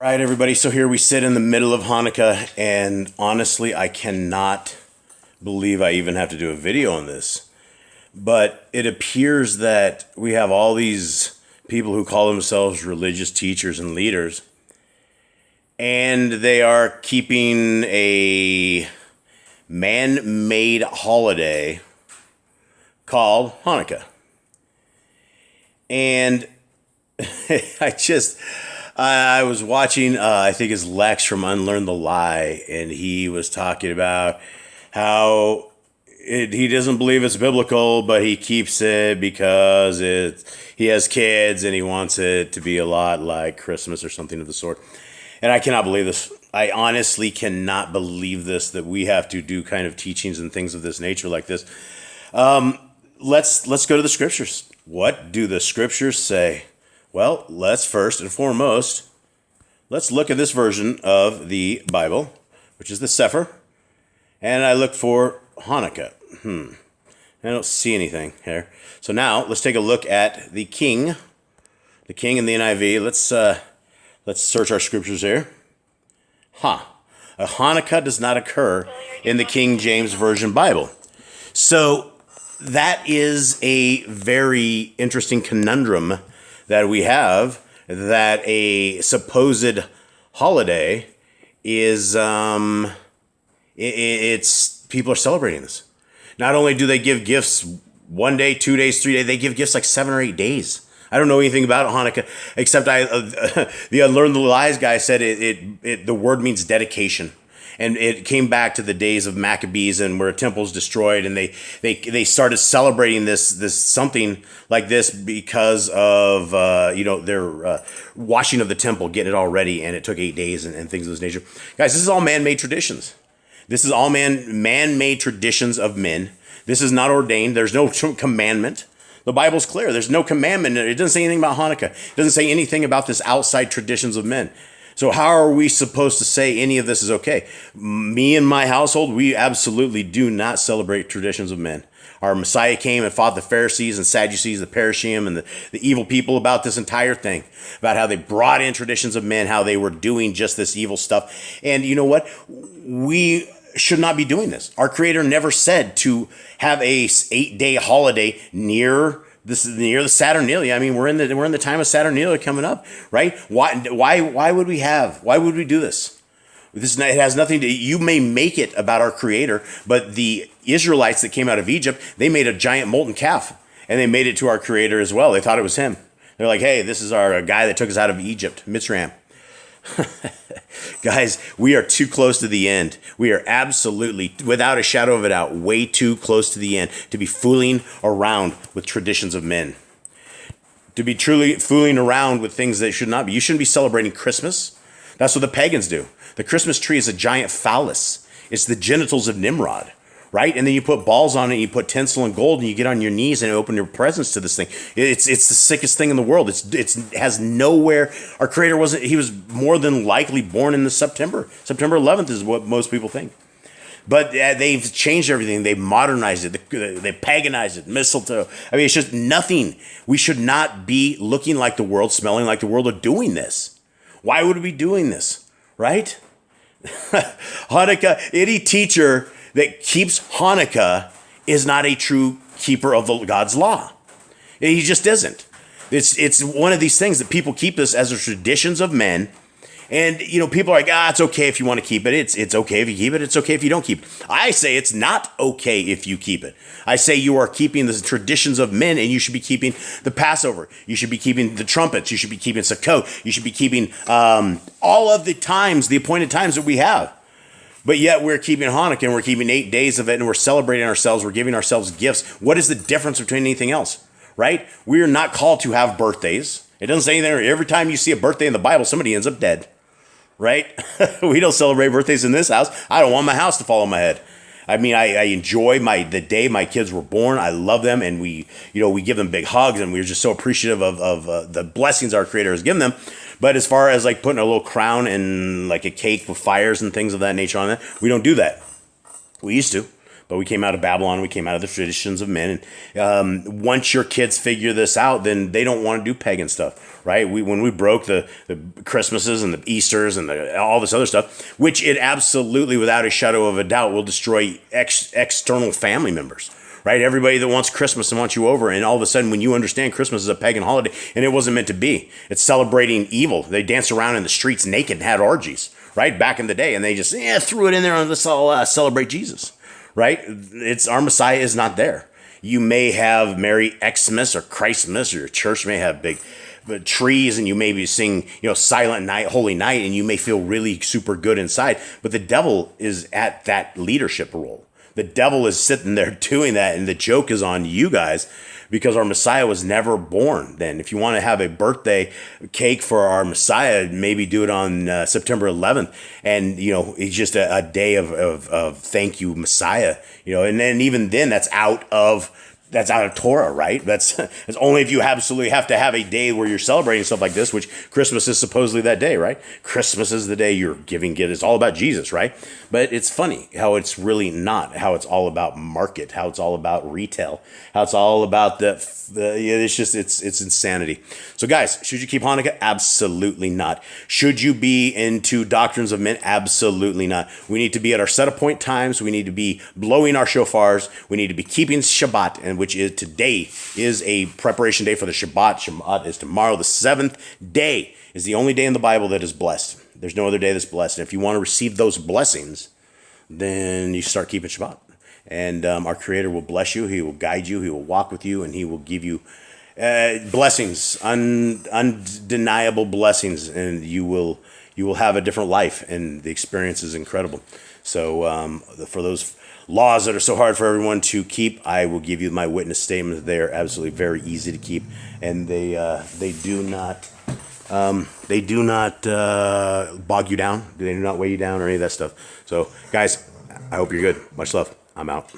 All right, everybody. So here we sit in the middle of Hanukkah, and honestly, I cannot believe I even have to do a video on this. But it appears that we have all these people who call themselves religious teachers and leaders, and they are keeping a man-made holiday called Hanukkah. And I was watching, I think it's Lex from Unlearn the Lie, and he was talking about how he doesn't believe it's biblical, but he keeps it because he has kids and he wants it to be a lot like Christmas or something of the sort. And I cannot believe this. I honestly cannot believe this, that we have to do kind of teachings and things of this nature like this. Let's go to the scriptures. What do the scriptures say? Well, let's first and foremost, let's look at this version of the Bible, which is the Sefer. And I look for Hanukkah. I don't see anything here. So now let's take a look at the King in the NIV. Let's search our scriptures here. A Hanukkah does not occur in the King James Version Bible. So that is a very interesting conundrum that we have, that a supposed holiday is, it's people are celebrating this. Not only do they give gifts 1 day, 2 days, 3 days, they give gifts like 7 or 8 days. I don't know anything about Hanukkah, except the Unlearn the Lies guy said the word means dedication. And it came back to the days of Maccabees, and where temples destroyed, and they started celebrating this something like this because of their washing of the temple, getting it all ready, and it took 8 days and things of this nature. Guys, this is all man-made traditions. This is all man-made traditions of men. This is not ordained. There's no commandment. The Bible's clear. There's no commandment. It doesn't say anything about Hanukkah. It doesn't say anything about this outside traditions of men. So how are we supposed to say any of this is okay? Me and my household, we absolutely do not celebrate traditions of men. Our Messiah came and fought the Pharisees and Sadducees, the Parashim, and the evil people about this entire thing, about how they brought in traditions of men, how they were doing just this evil stuff. And you know what? We should not be doing this. Our Creator never said to have a 8-day holiday near the Saturnalia. I mean, we're in the time of Saturnalia coming up, right? Why would we do this? It has nothing to. You may make it about our Creator, but the Israelites that came out of Egypt, they made a giant molten calf, and they made it to our Creator as well. They thought it was him. They're like, hey, this is our guy that took us out of Egypt, Mitzrayim. Guys, we are too close to the end. We are absolutely, without a shadow of a doubt, way too close to the end to be fooling around with traditions of men. To be truly fooling around with things that should not be. You shouldn't be celebrating Christmas. That's what the pagans do. The Christmas tree is a giant phallus. It's the genitals of Nimrod, right? And then you put balls on it, you put tinsel and gold, and you get on your knees and open your presents to this thing. It's the sickest thing in the world. It has nowhere. Our Creator he was more than likely born in September 11th is what most people think. But they've changed everything. They've modernized it. They paganized it. Mistletoe. I mean, it's just nothing. We should not be looking like the world, smelling like the world, or doing this. Why would we be doing this, right? Hanukkah, any teacher that keeps Hanukkah is not a true keeper of God's law. He just isn't. It's one of these things that people keep this as the traditions of men. And, people are like, it's okay if you want to keep it. It's okay if you keep it. It's okay if you don't keep it. I say it's not okay if you keep it. I say you are keeping the traditions of men, and you should be keeping the Passover. You should be keeping the trumpets. You should be keeping Sukkot. You should be keeping all of the appointed times that we have. But yet we're keeping Hanukkah, and we're keeping 8 days of it, and we're celebrating ourselves. We're giving ourselves gifts. What is the difference between anything else, right? We are not called to have birthdays. It doesn't say anything. Every time you see a birthday in the Bible, somebody ends up dead. Right? We don't celebrate birthdays in this house. I don't want my house to fall on my head. I mean, I enjoy the day my kids were born. I love them, and we give them big hugs, and we're just so appreciative of the blessings our Creator has given them. But as far as like putting a little crown and like a cake with fires and things of that nature on it, we don't do that. We used to. But we came out of Babylon. We came out of the traditions of men. And once your kids figure this out, then they don't want to do pagan stuff, right? When we broke the Christmases and the Easters and all this other stuff, which it absolutely, without a shadow of a doubt, will destroy external family members. Right? Everybody that wants Christmas and wants you over. And all of a sudden, when you understand Christmas is a pagan holiday, and it wasn't meant to be, it's celebrating evil. They danced around in the streets naked and had orgies, right? Back in the day. And they just threw it in there and let's all celebrate Jesus, right? Our Messiah is not there. You may have Merry Xmas or Christmas, or your church may have big trees, and you maybe sing, Silent Night, Holy Night, and you may feel really super good inside. But the devil is at that leadership role. The devil is sitting there doing that, and the joke is on you guys because our Messiah was never born then. If you want to have a birthday cake for our Messiah, maybe do it on September 11th. And, it's just a day of thank you, Messiah. And then even then that's out of Torah, right? That's only if you absolutely have to have a day where you're celebrating stuff like this, which Christmas is supposedly that day, right? Christmas is the day you're giving gifts. It's all about Jesus, right? But it's funny how it's really not, how it's all about market, how it's all about retail, how it's all about it's insanity. So guys, should you keep Hanukkah? Absolutely not. Should you be into doctrines of men? Absolutely not. We need to be at our set appoint times. We need to be blowing our shofars. We need to be keeping Shabbat, and which is today is a preparation day for the Shabbat. Shabbat is tomorrow. The seventh day is the only day in the Bible that is blessed. There's no other day that's blessed. And if you want to receive those blessings, then you start keeping Shabbat. And our Creator will bless you. He will guide you. He will walk with you, and He will give you blessings, undeniable blessings, and you will have a different life, and the experience is incredible. So for those laws that are so hard for everyone to keep, I will give you my witness statement. They are absolutely very easy to keep, and they do not bog you down. They do not weigh you down or any of that stuff. So guys, I hope you're good. Much love. I'm out.